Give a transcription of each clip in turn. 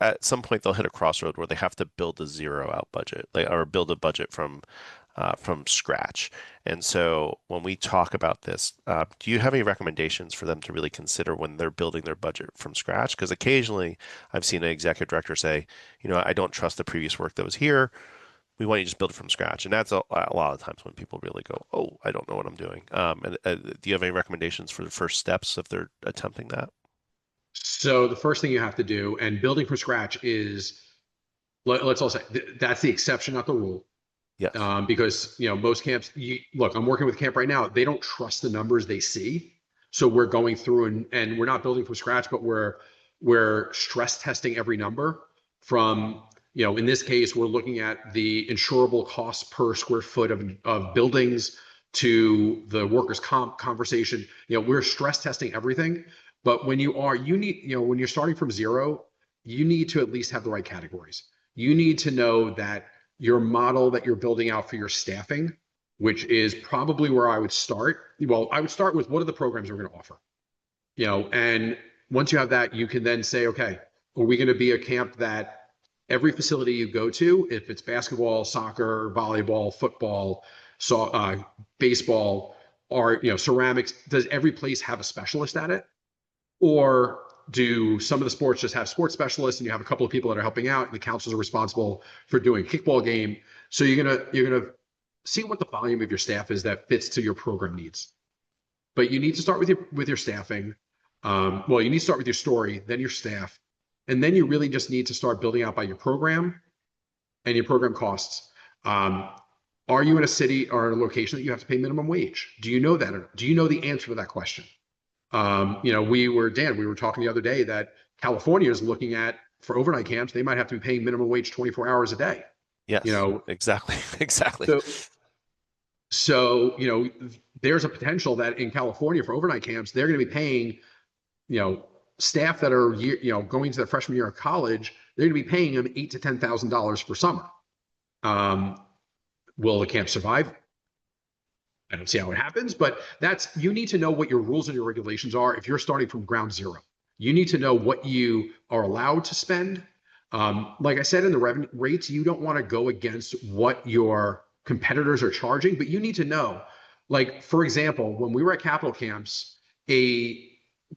at some point they'll hit a crossroad where they have to build a zero out budget, like, or build a budget from scratch. And so when we talk about this, do you have any recommendations for them to really consider when they're building their budget from scratch? Because occasionally I've seen an executive director say, I don't trust the previous work that was here. We want you to just build it from scratch. And that's a lot of times when people really go, oh, I don't know what I'm doing. And do you have any recommendations for the first steps if they're attempting that? So the first thing you have to do, and building from scratch is, let's all say that's the exception, not the rule. Yes. Because most camps, look, I'm working with a camp right now. They don't trust the numbers they see, so we're going through and we're not building from scratch, but we're stress testing every number from, in this case, we're looking at the insurable cost per square foot of buildings to the workers' comp conversation. We're stress testing everything. But when you need, when you're starting from zero, you need to at least have the right categories. You need to know that your model that you're building out for your staffing, which is probably where I would start. Well, I would start with what are the programs we're going to offer? And once you have that, you can then say, okay, are we going to be a camp that every facility you go to, if it's basketball, soccer, volleyball, football, baseball, or ceramics, does every place have a specialist at it? Or do some of the sports just have sports specialists and you have a couple of people that are helping out and the counselors are responsible for doing a kickball game? So you're gonna see what the volume of your staff is that fits to your program needs. But you need to start with your staffing. Well, you need to start with your story, then your staff, and then you really just need to start building out by your program and your program costs. Are you in a city or a location that you have to pay minimum wage? Do you know that? Or do you know the answer to that question? We were talking the other day that California is looking at, for overnight camps, they might have to be paying minimum wage 24 hours a day. Yes, exactly. Exactly. So, so there's a potential that in California for overnight camps, they're going to be paying, staff that are, going to their freshman year of college, they're going to be paying them $8,000 to $10,000 per summer. Will the camp survive? I don't see how it happens, but you need to know what your rules and your regulations are if you're starting from ground zero. You need to know what you are allowed to spend. Like I said, in the revenue rates, you don't want to go against what your competitors are charging, but you need to know, like, for example, when we were at Capital Camps, a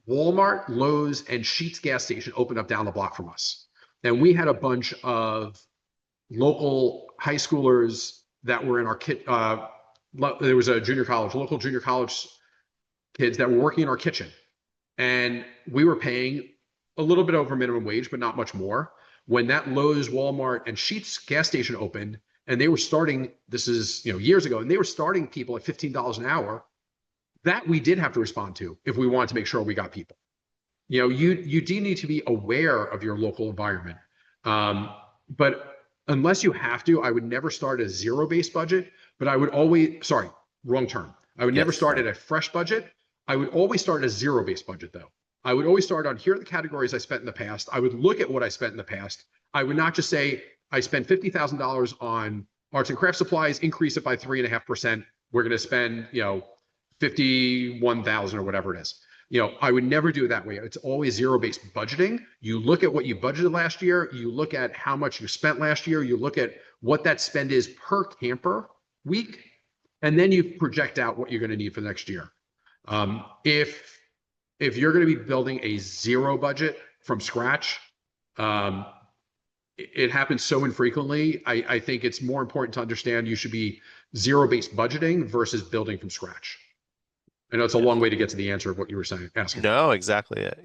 Walmart, Lowe's, and Sheetz gas station opened up down the block from us. And we had a bunch of local high schoolers that were in our kit. There was a local junior college kids that were working in our kitchen. And we were paying a little bit over minimum wage, but not much more. When that Lowe's, Walmart, and Sheetz gas station opened, and they were starting, this is years ago, and they were starting people at $15 an hour, that we did have to respond to if we wanted to make sure we got people. You do need to be aware of your local environment. But unless you have to, I would never start a zero-based budget, but I would always, sorry, wrong term. I would never start at a fresh budget. I would always start at a zero-based budget, though. I would always start on, here are the categories I spent in the past. I would look at what I spent in the past. I would not just say, I spent $50,000 on arts and craft supplies, increase it by 3.5%. We're going to spend, 51,000 or whatever it is. I would never do it that way. It's always zero-based budgeting. You look at what you budgeted last year. You look at how much you spent last year. You look at what that spend is per camper week, and then you project out what you're going to need for the next year. If you're going to be building a zero budget from scratch, it happens so infrequently. I think it's more important to understand you should be zero-based budgeting versus building from scratch. I know it's a long way to get to the answer of what you were saying, asking. No, exactly. Yeah.